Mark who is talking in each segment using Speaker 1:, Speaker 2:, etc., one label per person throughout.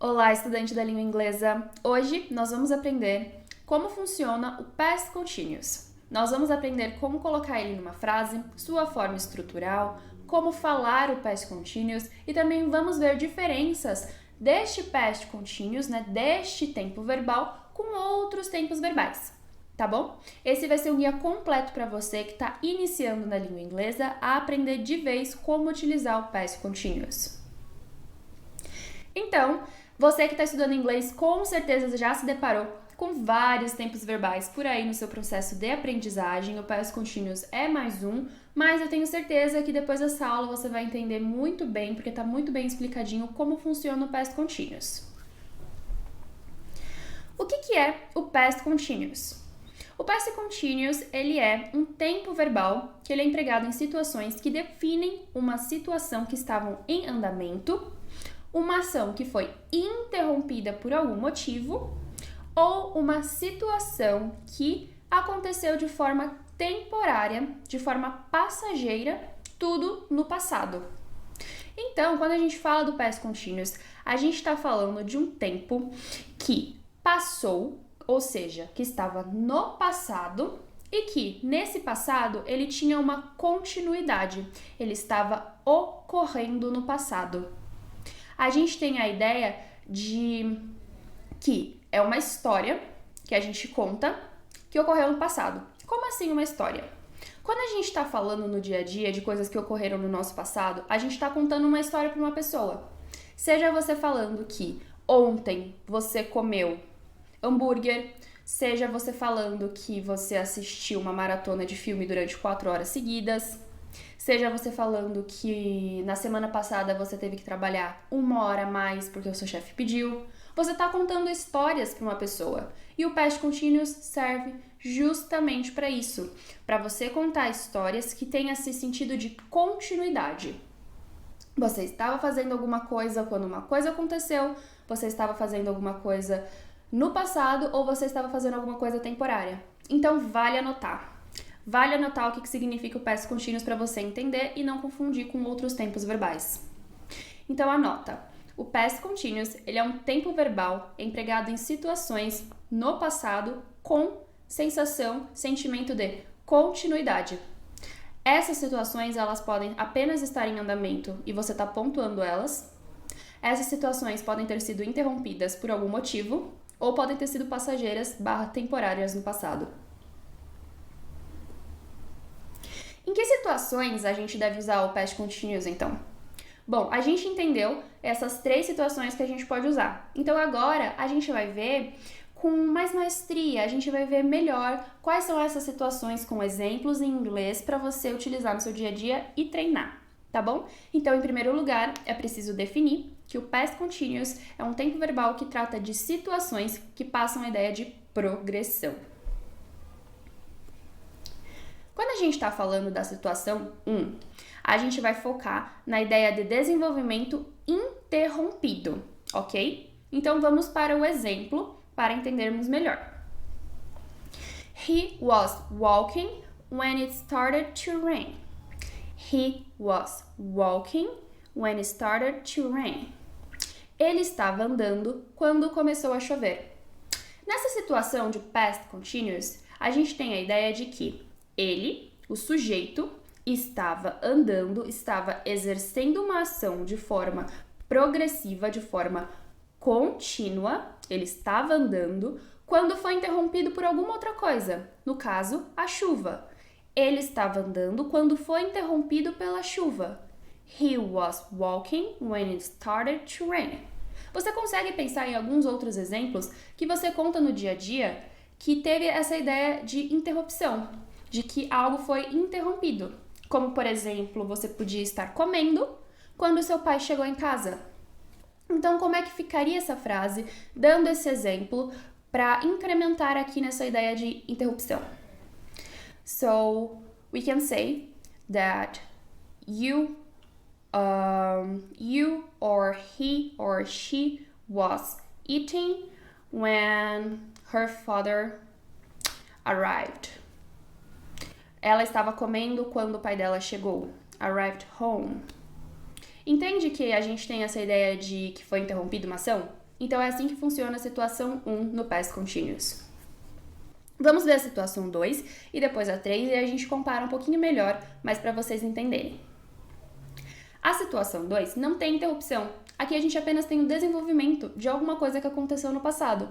Speaker 1: Olá, estudante da língua inglesa! Hoje nós vamos aprender como funciona o past continuous. Nós vamos aprender como colocar ele numa frase, sua forma estrutural, como falar o past continuous e também vamos ver diferenças deste past continuous, deste tempo verbal, com outros tempos verbais. Tá bom? Esse vai ser um guia completo para você que está iniciando na língua inglesa a aprender de vez como utilizar o past continuous. Então, você que está estudando inglês com certeza já se deparou com vários tempos verbais por aí no seu processo de aprendizagem. O past continuous é mais um, mas eu tenho certeza que depois dessa aula você vai entender muito bem, porque está muito bem explicadinho como funciona o past continuous. O que é o past continuous? O past continuous, ele é um tempo verbal que ele é empregado em situações que definem uma situação que estavam em andamento, uma ação que foi interrompida por algum motivo ou uma situação que aconteceu de forma temporária, de forma passageira, tudo no passado. Então, quando a gente fala do past continuous, a gente está falando de um tempo que passou, ou seja, que estava no passado e que, nesse passado, ele tinha uma continuidade, ele estava ocorrendo no passado. A gente tem a ideia de que é uma história que a gente conta que ocorreu no passado. Como assim uma história? Quando a gente está falando no dia a dia de coisas que ocorreram no nosso passado, a gente está contando uma história para uma pessoa. Seja você falando que ontem você comeu hambúrguer, seja você falando que você assistiu uma maratona de filme durante 4 horas seguidas, seja você falando que na semana passada você teve que trabalhar 1 hora a mais porque o seu chefe pediu. Você está contando histórias para uma pessoa. E o past continuous serve justamente para isso. Para você contar histórias que tenham esse sentido de continuidade. Você estava fazendo alguma coisa quando uma coisa aconteceu, você estava fazendo alguma coisa no passado ou você estava fazendo alguma coisa temporária. Então vale anotar. Vale anotar o que significa o past continuous para você entender e não confundir com outros tempos verbais. Então anota, o past continuous ele é um tempo verbal empregado em situações no passado com sentimento de continuidade. Essas situações elas podem apenas estar em andamento e você está pontuando elas. Essas situações podem ter sido interrompidas por algum motivo ou podem ter sido passageiras / temporárias no passado. Em que situações a gente deve usar o past continuous, então? Bom, a gente entendeu essas 3 situações que a gente pode usar. Então, agora, a gente vai ver com mais maestria, a gente vai ver melhor quais são essas situações com exemplos em inglês para você utilizar no seu dia a dia e treinar, tá bom? Então, em primeiro lugar, é preciso definir que o past continuous é um tempo verbal que trata de situações que passam a ideia de progressão. Quando a gente está falando da situação 1, a gente vai focar na ideia de desenvolvimento interrompido, ok? Então vamos para o exemplo para entendermos melhor. He was walking when it started to rain. He was walking when it started to rain. Ele estava andando quando começou a chover. Nessa situação de past continuous, a gente tem a ideia de que ele, o sujeito, estava andando, estava exercendo uma ação de forma progressiva, de forma contínua, ele estava andando quando foi interrompido por alguma outra coisa, no caso, a chuva. Ele estava andando quando foi interrompido pela chuva. He was walking when it started to rain. Você consegue pensar em alguns outros exemplos que você conta no dia a dia que teve essa ideia de interrupção, de que algo foi interrompido. Como, por exemplo, você podia estar comendo quando seu pai chegou em casa. Então, como é que ficaria essa frase, dando esse exemplo, para incrementar aqui nessa ideia de interrupção? So, we can say that you or he or she was eating when her father arrived. Ela estava comendo quando o pai dela chegou. Arrived home. Entende que a gente tem essa ideia de que foi interrompida uma ação? Então, é assim que funciona a situação 1 no Past Continuous. Vamos ver a situação 2 e depois a 3 e a gente compara um pouquinho melhor, mas para vocês entenderem. A situação 2 não tem interrupção. Aqui a gente apenas tem o desenvolvimento de alguma coisa que aconteceu no passado.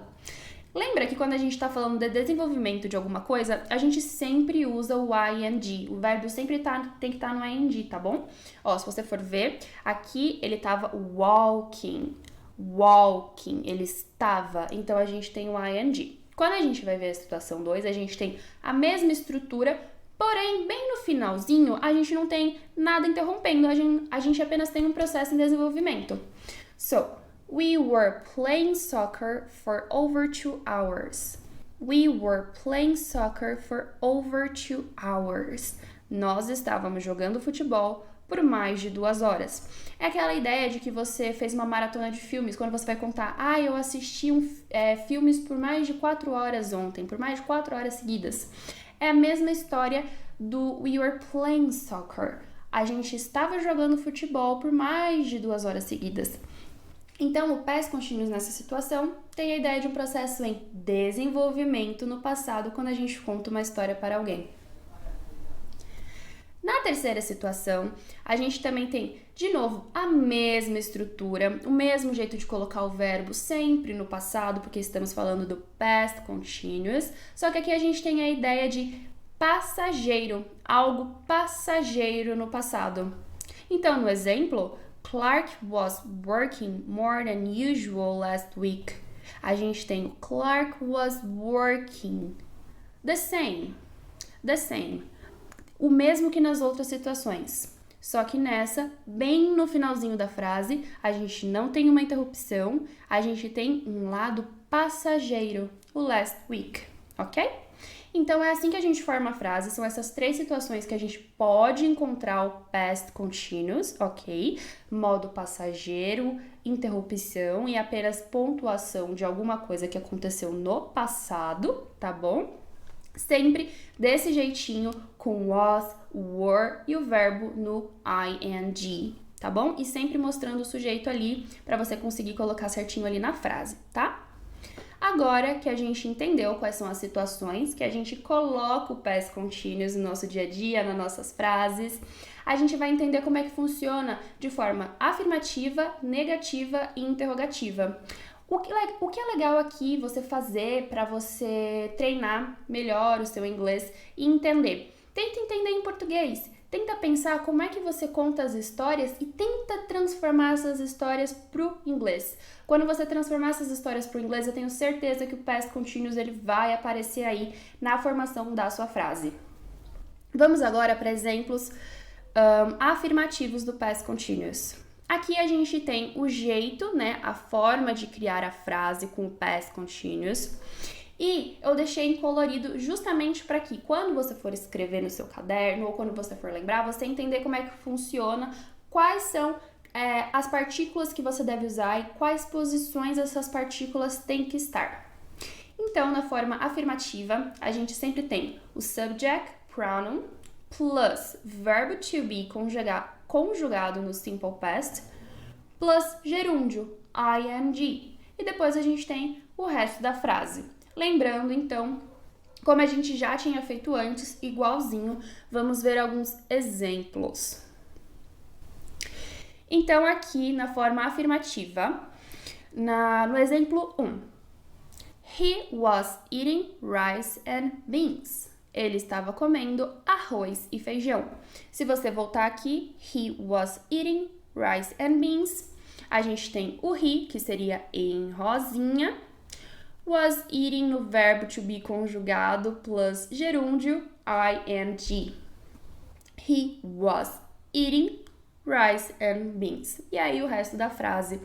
Speaker 1: Lembra que quando a gente está falando de desenvolvimento de alguma coisa, a gente sempre usa o ing. O verbo sempre tem que estar no ing, tá bom? Ó, se você for ver, aqui ele estava walking. Walking, ele estava. Então, a gente tem o ing. Quando a gente vai ver a situação 2, a gente tem a mesma estrutura, porém, bem no finalzinho, a gente não tem nada interrompendo. A gente apenas tem um processo em desenvolvimento. So, we were playing soccer for over 2 hours. We were playing soccer for over 2 hours. Nós estávamos jogando futebol por mais de 2 horas. É aquela ideia de que você fez uma maratona de filmes, quando você vai contar, eu assisti filmes por mais de 4 horas ontem, por mais de 4 horas seguidas. É a mesma história do we were playing soccer. A gente estava jogando futebol por mais de 2 horas seguidas. Então, o past continuous nessa situação tem a ideia de um processo em desenvolvimento no passado quando a gente conta uma história para alguém. Na terceira situação, a gente também tem, de novo, a mesma estrutura, o mesmo jeito de colocar o verbo sempre no passado, porque estamos falando do past continuous, só que aqui a gente tem a ideia de passageiro, algo passageiro no passado. Então, no exemplo, Clark was working more than usual last week. A gente tem Clark was working. The same. O mesmo que nas outras situações. Só que nessa, bem no finalzinho da frase, a gente não tem uma interrupção, a gente tem um lado passageiro, o last week, ok? Então, é assim que a gente forma a frase, são essas 3 situações que a gente pode encontrar o past continuous, ok? Modo passageiro, interrupção e apenas pontuação de alguma coisa que aconteceu no passado, tá bom? Sempre desse jeitinho, com was, were e o verbo no ing, tá bom? E sempre mostrando o sujeito ali para você conseguir colocar certinho ali na frase, tá? Agora que a gente entendeu quais são as situações que a gente coloca o past continuous no nosso dia a dia, nas nossas frases, a gente vai entender como é que funciona de forma afirmativa, negativa e interrogativa. O que é legal aqui você fazer para você treinar melhor o seu inglês e entender? Tenta entender em português. Tenta pensar como é que você conta as histórias e tenta transformar essas histórias pro inglês. Quando você transformar essas histórias pro inglês, eu tenho certeza que o past continuous ele vai aparecer aí na formação da sua frase. Vamos agora para exemplos afirmativos do past continuous. Aqui a gente tem o jeito, né, a forma de criar a frase com o past continuous. E eu deixei em colorido justamente para que quando você for escrever no seu caderno ou quando você for lembrar, você entender como é que funciona, quais são as partículas que você deve usar e quais posições essas partículas têm que estar. Então, na forma afirmativa, a gente sempre tem o subject, pronoun, plus verbo to be conjugado no simple past, plus gerúndio, ing. E depois a gente tem o resto da frase. Lembrando, então, como a gente já tinha feito antes, igualzinho, vamos ver alguns exemplos. Então, aqui na forma afirmativa, no exemplo 1, he was eating rice and beans. Ele estava comendo arroz e feijão. Se você voltar aqui, he was eating rice and beans. A gente tem o he, que seria em rosinha. Was eating no verbo to be conjugado plus gerúndio ing. He was eating rice and beans. E aí o resto da frase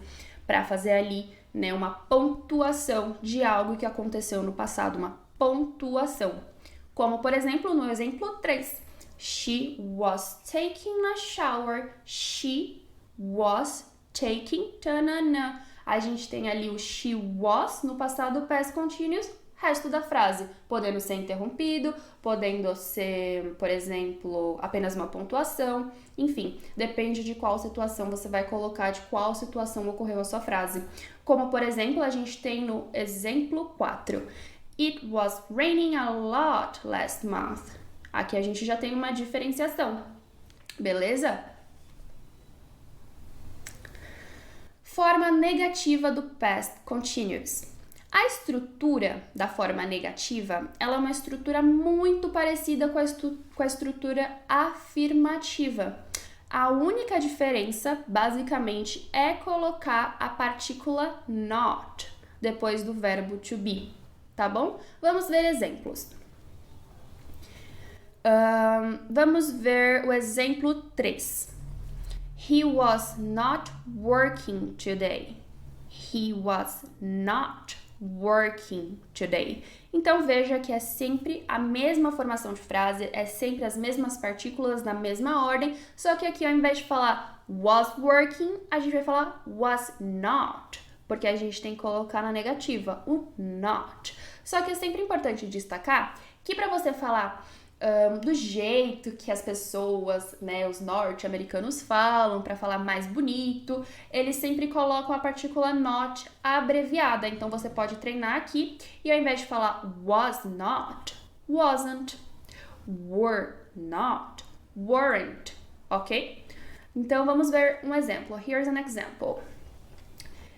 Speaker 1: para fazer ali, né, uma pontuação de algo que aconteceu no passado, uma pontuação. Como, por exemplo, no exemplo 3. She was taking a shower. She was taking tanana. A gente tem ali o she was no passado past continuous, resto da frase, podendo ser interrompido, podendo ser, por exemplo, apenas uma pontuação, enfim, depende de qual situação você vai colocar, de qual situação ocorreu a sua frase. Como, por exemplo, a gente tem no exemplo 4. It was raining a lot last month. Aqui a gente já tem uma diferenciação, beleza? Forma negativa do past continuous. A estrutura da forma negativa, ela é uma estrutura muito parecida com a estrutura afirmativa. A única diferença, basicamente, é colocar a partícula not depois do verbo to be, tá bom? Vamos ver exemplos. Vamos ver o exemplo 3. He was not working today. He was not working today. Então, veja que é sempre a mesma formação de frase, é sempre as mesmas partículas na mesma ordem, só que aqui ao invés de falar was working, a gente vai falar was not, porque a gente tem que colocar na negativa o not. Só que é sempre importante destacar que para você falar do jeito que as pessoas, né, os norte-americanos falam, para falar mais bonito, eles sempre colocam a partícula not abreviada. Então, você pode treinar aqui e ao invés de falar was not, wasn't, were not, weren't, ok? Então, vamos ver um exemplo. Here's an example.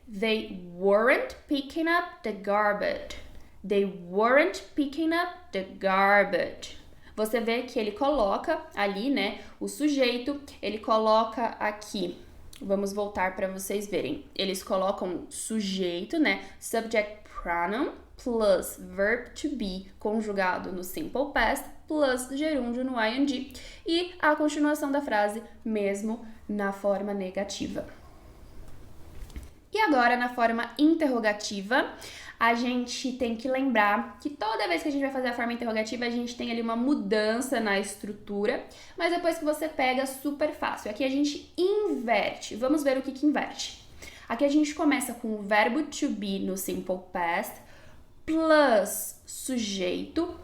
Speaker 1: They weren't picking up the garbage. They weren't picking up the garbage. Você vê que ele coloca ali, né, o sujeito, ele coloca aqui, vamos voltar para vocês verem, eles colocam sujeito, né, subject pronoun, plus verb to be, conjugado no simple past, plus gerúndio no ing, e a continuação da frase mesmo na forma negativa. E agora, na forma interrogativa, a gente tem que lembrar que toda vez que a gente vai fazer a forma interrogativa, a gente tem ali uma mudança na estrutura, mas depois que você pega, super fácil. Aqui a gente inverte. Vamos ver o que inverte. Aqui a gente começa com o verbo to be no simple past, plus sujeito,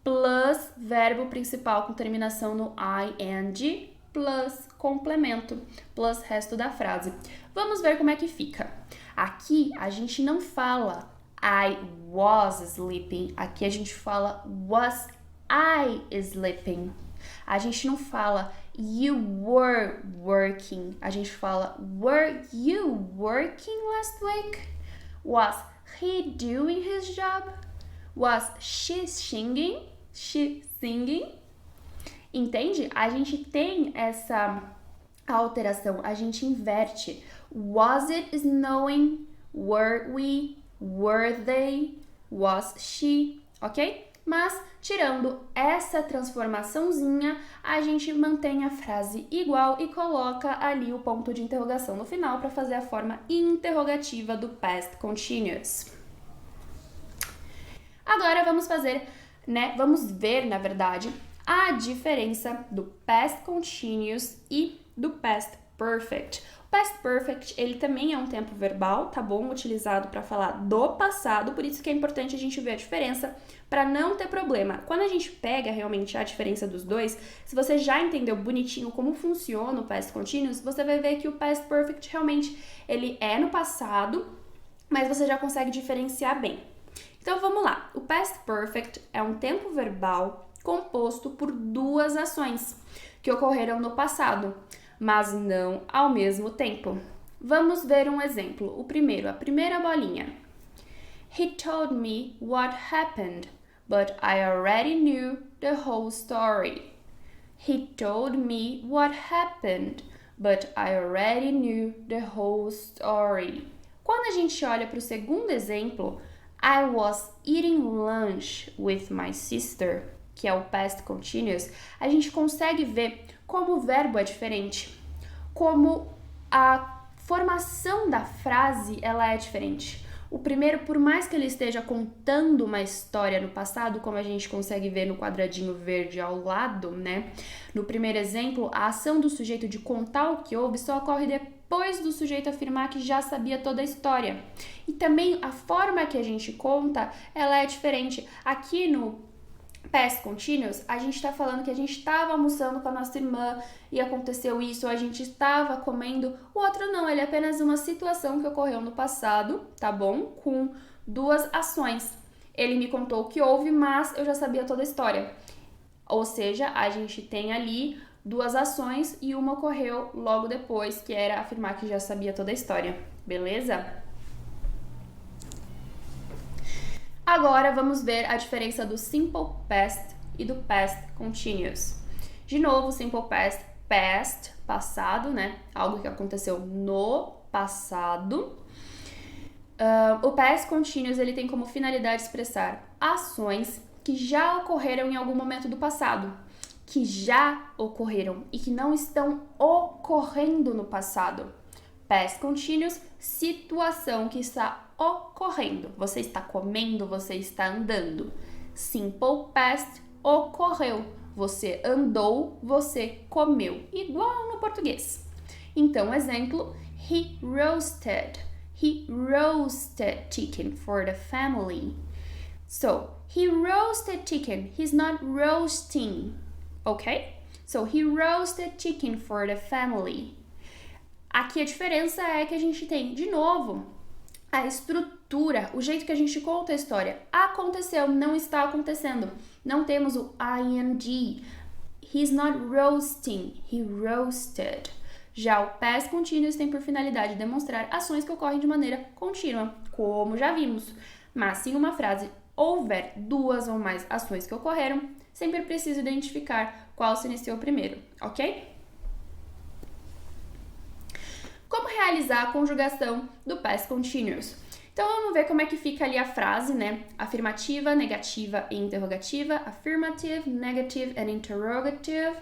Speaker 1: plus verbo principal com terminação no ing, plus complemento, plus resto da frase. Vamos ver como é que fica. Aqui a gente não fala I was sleeping. Aqui a gente fala was I sleeping. A gente não fala you were working. A gente fala were you working last week? Was he doing his job? Was she singing? She singing? Entende? A gente tem essa alteração, a gente inverte. Was it snowing? Were we? Were they? Was she? Ok? Mas, tirando essa transformaçãozinha, a gente mantém a frase igual e coloca ali o ponto de interrogação no final para fazer a forma interrogativa do past continuous. Agora vamos ver, na verdade, a diferença do past continuous e do past perfect. O past perfect, ele também é um tempo verbal, tá bom? Utilizado para falar do passado, por isso que é importante a gente ver a diferença para não ter problema. Quando a gente pega realmente a diferença dos dois, se você já entendeu bonitinho como funciona o past continuous, você vai ver que o past perfect realmente ele é no passado, mas você já consegue diferenciar bem. Então vamos lá. O past perfect é um tempo verbal composto por duas ações que ocorreram no passado, mas não ao mesmo tempo. Vamos ver um exemplo. O primeiro, a primeira bolinha. He told me what happened, but I already knew the whole story. He told me what happened, but I already knew the whole story. Quando a gente olha para o segundo exemplo, I was eating lunch with my sister, que é o past continuous, a gente consegue ver como o verbo é diferente, como a formação da frase ela é diferente. O primeiro, por mais que ele esteja contando uma história no passado, como a gente consegue ver no quadradinho verde ao lado, né? No primeiro exemplo, a ação do sujeito de contar o que houve só ocorre depois do sujeito afirmar que já sabia toda a história. E também a forma que a gente conta, ela é diferente. Aqui no Past Continuous, a gente tá falando que a gente estava almoçando com a nossa irmã e aconteceu isso, ou a gente estava comendo. O outro não, ele é apenas uma situação que ocorreu no passado, tá bom? Com duas ações. Ele me contou o que houve, mas eu já sabia toda a história. Ou seja, a gente tem ali duas ações e uma ocorreu logo depois, que era afirmar que já sabia toda a história, beleza? Agora vamos ver a diferença do Simple Past e do Past Continuous. De novo, Simple Past, past, passado, né? Algo que aconteceu no passado. O Past Continuous, ele tem como finalidade expressar ações que já ocorreram em algum momento do passado, que já ocorreram e que não estão ocorrendo no passado. Past Continuous, situação que está ocorrendo. Você está comendo, você está andando. Simple Past, ocorreu. Você andou, você comeu. Igual no português. Então, exemplo, he roasted chicken for the family. So, he roasted chicken. He's not roasting. Okay? So, he roasted chicken for the family. Aqui a diferença é que a gente tem, de novo, a estrutura, o jeito que a gente conta a história. Aconteceu, não está acontecendo. Não temos o ing. He's not roasting, he roasted. Já o past continuous tem por finalidade demonstrar ações que ocorrem de maneira contínua, como já vimos. Mas se em uma frase houver duas ou mais ações que ocorreram, sempre preciso identificar qual se iniciou primeiro, ok? Como realizar a conjugação do past continuous? Então, vamos ver como é que fica ali a frase, né? Afirmativa, negativa e interrogativa. Affirmative, negative and interrogative.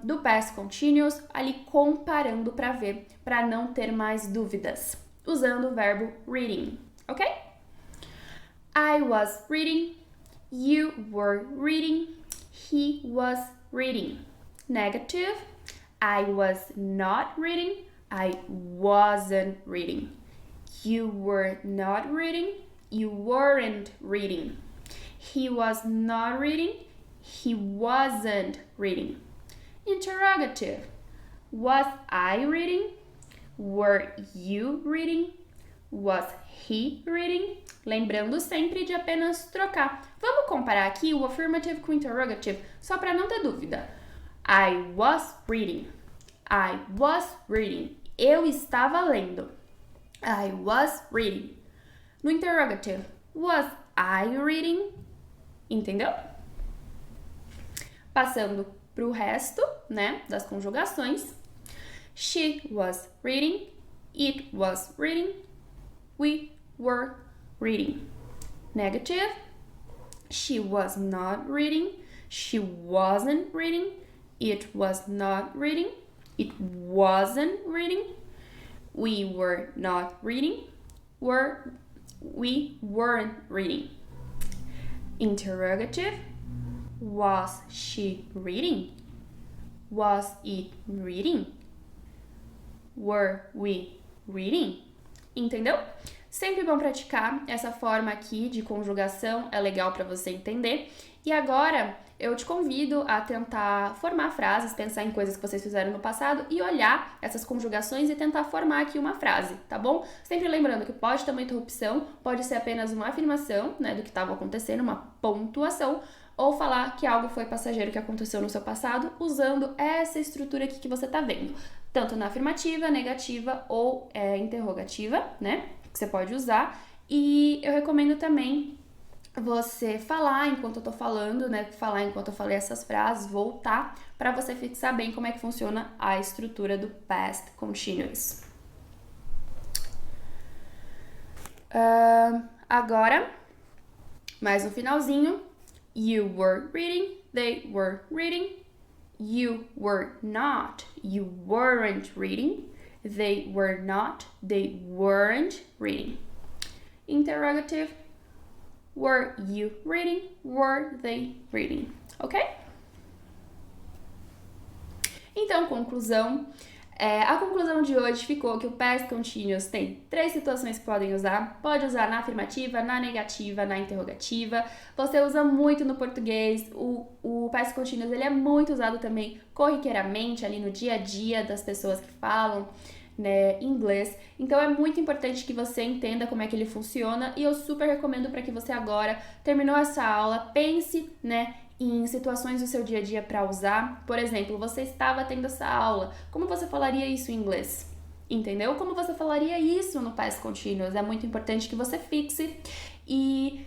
Speaker 1: Do past continuous, ali comparando para ver, para não ter mais dúvidas. Usando o verbo reading, ok? I was reading. You were reading. He was reading. Negative. I was not reading. I wasn't reading. You were not reading. You weren't reading. He was not reading. He wasn't reading. Interrogative. Was I reading? Were you reading? Was he reading? Lembrando sempre de apenas trocar. Vamos comparar aqui o affirmative com o interrogative, só para não ter dúvida. I was reading. I was reading. Eu estava lendo. I was reading. No interrogative, was I reading? Entendeu? Passando para o resto, né, das conjugações. She was reading. It was reading. We were reading. Negative. She was not reading. She wasn't reading. It was not reading. It wasn't reading. We were not reading. We weren't reading. Interrogative. Was she reading? Was it reading? Were we reading? Entendeu? Sempre bom praticar essa forma aqui de conjugação, é legal para você entender. E agora eu te convido a tentar formar frases, pensar em coisas que vocês fizeram no passado e olhar essas conjugações e tentar formar aqui uma frase, tá bom? Sempre lembrando que pode ter uma interrupção, pode ser apenas uma afirmação, né, do que estava acontecendo, uma pontuação, ou falar que algo foi passageiro que aconteceu no seu passado, usando essa estrutura aqui que você tá vendo, tanto na afirmativa, negativa ou interrogativa, né, que você pode usar. E eu recomendo também você falar enquanto eu tô falando, né? Falar enquanto eu falei essas frases, voltar, para você fixar bem como é que funciona a estrutura do past continuous. Agora, mais um finalzinho. You were reading, they were reading. You were not, you weren't reading. They were not, they weren't reading. Interrogative. Were you reading? Were they reading? Ok? Então, conclusão. A conclusão de hoje ficou que o past continuous tem 3 situações que podem usar. Pode usar na afirmativa, na negativa, na interrogativa. Você usa muito no português. O past continuous ele é muito usado também corriqueiramente ali no dia a dia das pessoas que falam, né, inglês. Então é muito importante que você entenda como é que ele funciona e eu super recomendo para que você agora terminou essa aula, pense, né, em situações do seu dia a dia para usar. Por exemplo, você estava tendo essa aula, como você falaria isso em inglês? Entendeu? Como você falaria isso no past continuous? É muito importante que você fixe e,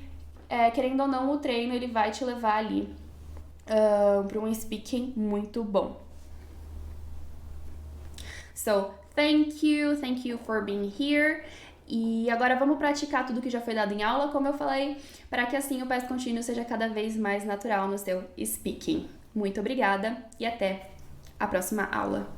Speaker 1: querendo ou não, o treino ele vai te levar ali para um speaking muito bom. So, thank you for being here. E agora vamos praticar tudo que já foi dado em aula, como eu falei, para que assim o past continuous seja cada vez mais natural no seu speaking. Muito obrigada e até a próxima aula.